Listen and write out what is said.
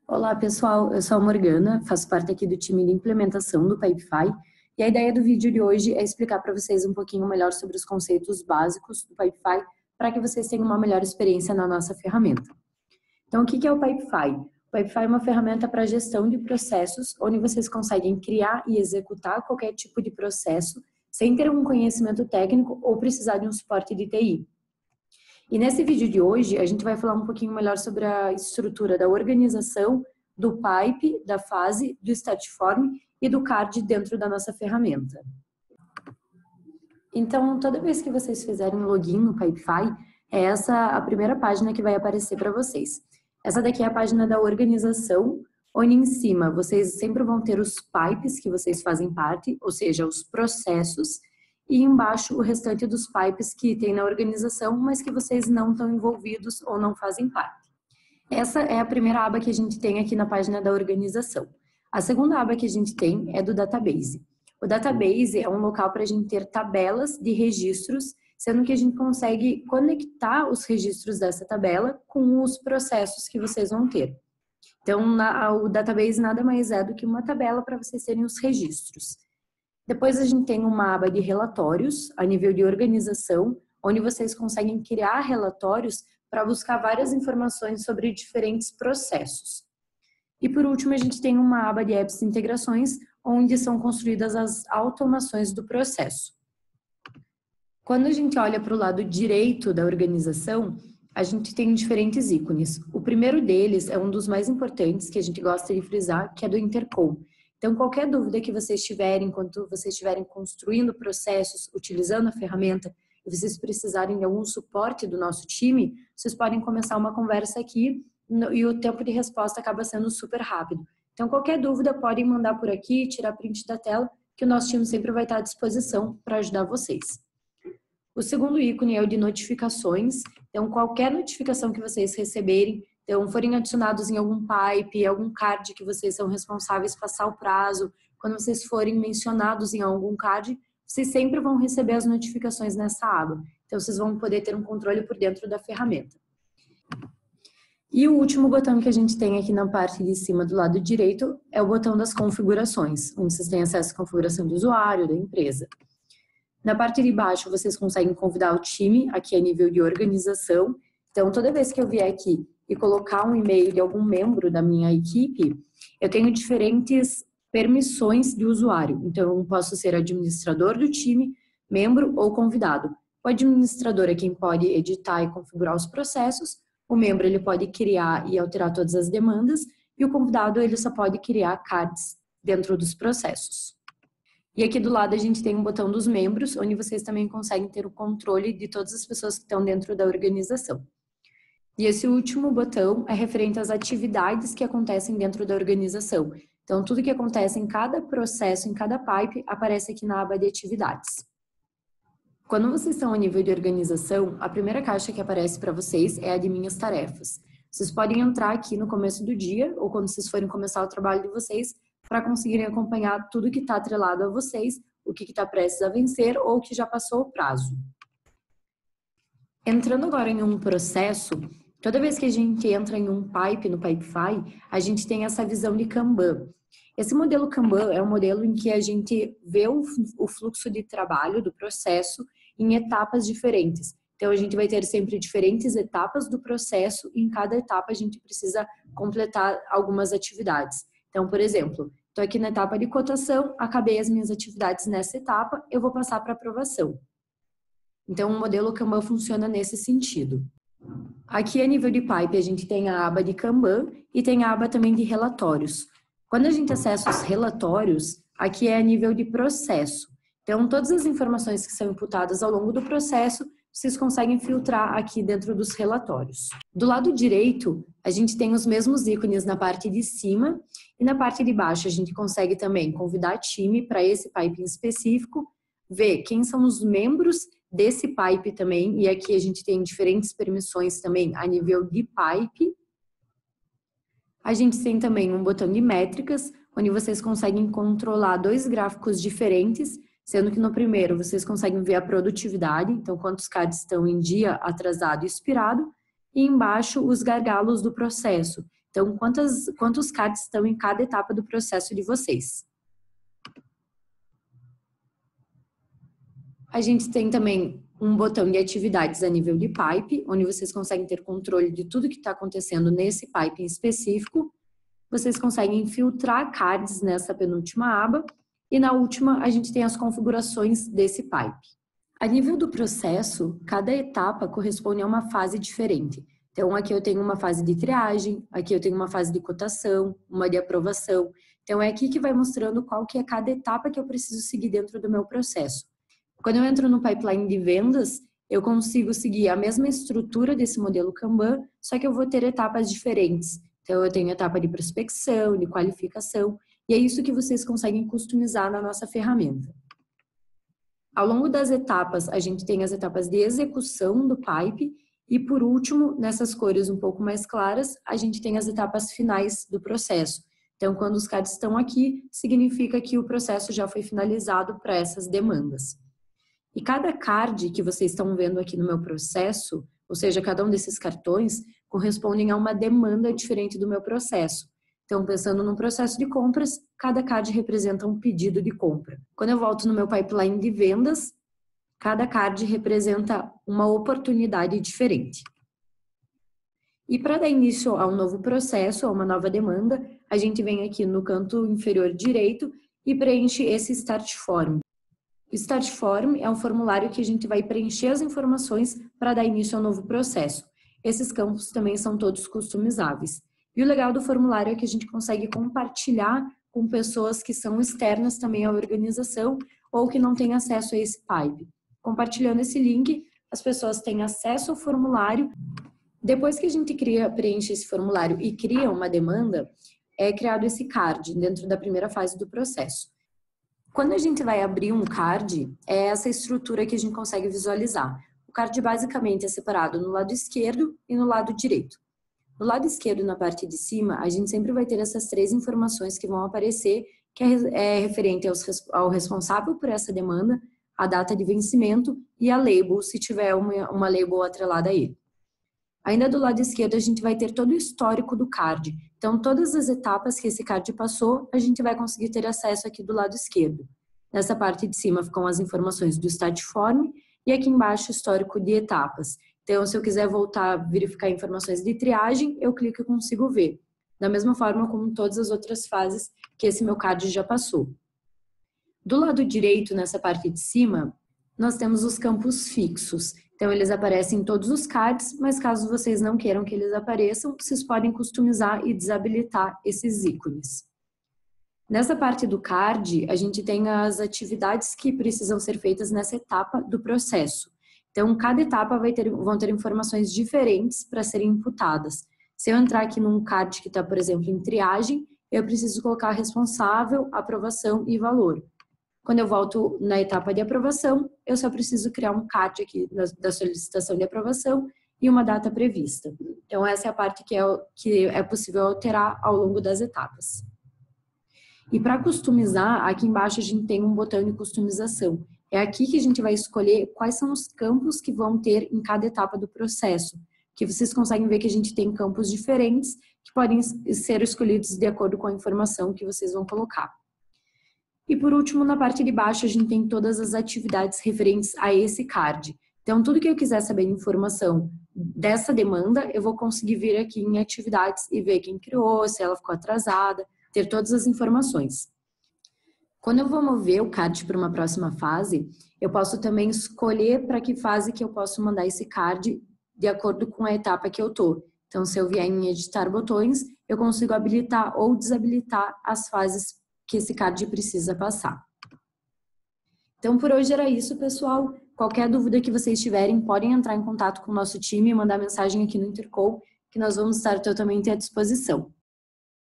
Olá, pessoal. Eu sou a Morgana, faço parte aqui do time de implementação do Pipefy, e a ideia do vídeo de hoje é explicar para vocês um pouquinho melhor sobre os conceitos básicos do Pipefy, para que vocês tenham uma melhor experiência na nossa ferramenta. Então, o que é o Pipefy? O Pipefy é uma ferramenta para gestão de processos, onde vocês conseguem criar e executar qualquer tipo de processo, sem ter um conhecimento técnico ou precisar de um suporte de TI. E nesse vídeo de hoje, a gente vai falar um pouquinho melhor sobre a estrutura da organização, do pipe, da fase, do statform e do card dentro da nossa ferramenta. Então, toda vez que vocês fizerem login no Pipefy, é essa a primeira página que vai aparecer para vocês. Essa daqui é a página da organização, onde em cima vocês sempre vão ter os pipes que vocês fazem parte, ou seja, os processos, e embaixo o restante dos pipes que tem na organização, mas que vocês não estão envolvidos ou não fazem parte. Essa é a primeira aba que a gente tem aqui na página da organização. A segunda aba que a gente tem é do database. O database é um local para a gente ter tabelas de registros, sendo que a gente consegue conectar os registros dessa tabela com os processos que vocês vão ter. Então, o database nada mais é do que uma tabela para vocês terem os registros. Depois a gente tem uma aba de relatórios, a nível de organização, onde vocês conseguem criar relatórios para buscar várias informações sobre diferentes processos. E por último, a gente tem uma aba de apps e integrações, onde são construídas as automações do processo. Quando a gente olha para o lado direito da organização, a gente tem diferentes ícones. O primeiro deles é um dos mais importantes, que a gente gosta de frisar, que é do Intercom. Então, qualquer dúvida que vocês tiverem, enquanto vocês estiverem construindo processos, utilizando a ferramenta, e vocês precisarem de algum suporte do nosso time, vocês podem começar uma conversa aqui e o tempo de resposta acaba sendo super rápido. Então, qualquer dúvida, podem mandar por aqui, tirar print da tela, que o nosso time sempre vai estar à disposição para ajudar vocês. O segundo ícone é o de notificações. Então, qualquer notificação que vocês receberem, então, forem adicionados em algum pipe, algum card que vocês são responsáveis passar o prazo, quando vocês forem mencionados em algum card, vocês sempre vão receber as notificações nessa aba. Então, vocês vão poder ter um controle por dentro da ferramenta. E o último botão que a gente tem aqui na parte de cima do lado direito é o botão das configurações, onde vocês têm acesso à configuração do usuário, da empresa. Na parte de baixo, vocês conseguem convidar o time, aqui a nível de organização. Então, toda vez que eu vier aqui e colocar um e-mail de algum membro da minha equipe, eu tenho diferentes permissões de usuário. Então, eu posso ser administrador do time, membro ou convidado. O administrador é quem pode editar e configurar os processos, o membro ele pode criar e alterar todas as demandas, e o convidado ele só pode criar cards dentro dos processos. E aqui do lado a gente tem um botão dos membros, onde vocês também conseguem ter o controle de todas as pessoas que estão dentro da organização. E esse último botão é referente às atividades que acontecem dentro da organização. Então, tudo que acontece em cada processo, em cada pipe, aparece aqui na aba de atividades. Quando vocês estão a nível de organização, a primeira caixa que aparece para vocês é a de minhas tarefas. Vocês podem entrar aqui no começo do dia, ou quando vocês forem começar o trabalho de vocês, para conseguirem acompanhar tudo que está atrelado a vocês, o que está prestes a vencer ou que já passou o prazo. Entrando agora em um processo, toda vez que a gente entra em um pipe no Pipefy, a gente tem essa visão de Kanban. Esse modelo Kanban é um modelo em que a gente vê o fluxo de trabalho do processo em etapas diferentes. Então, a gente vai ter sempre diferentes etapas do processo e em cada etapa a gente precisa completar algumas atividades. Então, por exemplo, estou aqui na etapa de cotação, acabei as minhas atividades nessa etapa, eu vou passar para aprovação. Então, o modelo Kanban funciona nesse sentido. Aqui a nível de pipe, a gente tem a aba de Kanban e tem a aba também de relatórios. Quando a gente acessa os relatórios, aqui é a nível de processo. Então, todas as informações que são imputadas ao longo do processo, vocês conseguem filtrar aqui dentro dos relatórios. Do lado direito, a gente tem os mesmos ícones na parte de cima e na parte de baixo a gente consegue também convidar time para esse pipe em específico, ver quem são os membros desse pipe também, e aqui a gente tem diferentes permissões também a nível de pipe. A gente tem também um botão de métricas, onde vocês conseguem controlar dois gráficos diferentes, sendo que no primeiro vocês conseguem ver a produtividade, então quantos cards estão em dia, atrasado e expirado, e embaixo os gargalos do processo. Então, quantos cards estão em cada etapa do processo de vocês? A gente tem também um botão de atividades a nível de pipe, onde vocês conseguem ter controle de tudo que está acontecendo nesse pipe em específico. Vocês conseguem filtrar cards nessa penúltima aba. E na última, a gente tem as configurações desse pipe. A nível do processo, cada etapa corresponde a uma fase diferente. Então, aqui eu tenho uma fase de triagem, aqui eu tenho uma fase de cotação, uma de aprovação. Então, é aqui que vai mostrando qual que é cada etapa que eu preciso seguir dentro do meu processo. Quando eu entro no pipeline de vendas, eu consigo seguir a mesma estrutura desse modelo Kanban, só que eu vou ter etapas diferentes. Então, eu tenho etapa de prospecção, de qualificação, e é isso que vocês conseguem customizar na nossa ferramenta. Ao longo das etapas, a gente tem as etapas de execução do pipe, e por último, nessas cores um pouco mais claras, a gente tem as etapas finais do processo. Então, quando os cards estão aqui, significa que o processo já foi finalizado para essas demandas. E cada card que vocês estão vendo aqui no meu processo, ou seja, cada um desses cartões, correspondem a uma demanda diferente do meu processo. Então, pensando num processo de compras, cada card representa um pedido de compra. Quando eu volto no meu pipeline de vendas, cada card representa uma oportunidade diferente. E para dar início a um novo processo, a uma nova demanda, a gente vem aqui no canto inferior direito e preenche esse Start Form. O Start Form é um formulário que a gente vai preencher as informações para dar início ao novo processo. Esses campos também são todos customizáveis. E o legal do formulário é que a gente consegue compartilhar com pessoas que são externas também à organização ou que não têm acesso a esse pipe. Compartilhando esse link, as pessoas têm acesso ao formulário. Depois que a gente preenche esse formulário e cria uma demanda, é criado esse card dentro da primeira fase do processo. Quando a gente vai abrir um card, é essa estrutura que a gente consegue visualizar. O card basicamente é separado no lado esquerdo e no lado direito. No lado esquerdo, na parte de cima, a gente sempre vai ter essas 3 informações que vão aparecer, que é referente ao responsável por essa demanda, a data de vencimento e a label, se tiver uma label atrelada a ele. Ainda do lado esquerdo, a gente vai ter todo o histórico do card. Então, todas as etapas que esse card passou, a gente vai conseguir ter acesso aqui do lado esquerdo. Nessa parte de cima ficam as informações do Start Form e aqui embaixo o histórico de etapas. Então, se eu quiser voltar a verificar informações de triagem, eu clico e consigo ver. Da mesma forma como todas as outras fases que esse meu card já passou. Do lado direito, nessa parte de cima, nós temos os campos fixos. Então, eles aparecem em todos os cards, mas caso vocês não queiram que eles apareçam, vocês podem customizar e desabilitar esses ícones. Nessa parte do card, a gente tem as atividades que precisam ser feitas nessa etapa do processo. Então, cada etapa vão ter informações diferentes para serem imputadas. Se eu entrar aqui num card que está, por exemplo, em triagem, eu preciso colocar responsável, aprovação e valor. Quando eu volto na etapa de aprovação, eu só preciso criar um card aqui da solicitação de aprovação e uma data prevista. Então, essa é a parte que é possível alterar ao longo das etapas. E para customizar, aqui embaixo a gente tem um botão de customização. É aqui que a gente vai escolher quais são os campos que vão ter em cada etapa do processo. Que vocês conseguem ver que a gente tem campos diferentes que podem ser escolhidos de acordo com a informação que vocês vão colocar. E por último, na parte de baixo, a gente tem todas as atividades referentes a esse card. Então, tudo que eu quiser saber de informação dessa demanda, eu vou conseguir vir aqui em atividades e ver quem criou, se ela ficou atrasada, ter todas as informações. Quando eu vou mover o card para uma próxima fase, eu posso também escolher para que fase que eu posso mandar esse card de acordo com a etapa que eu estou. Então, se eu vier em editar botões, eu consigo habilitar ou desabilitar as fases que esse card precisa passar. Então, por hoje era isso, pessoal. Qualquer dúvida que vocês tiverem, podem entrar em contato com o nosso time e mandar mensagem aqui no Intercall, que nós vamos estar totalmente à disposição.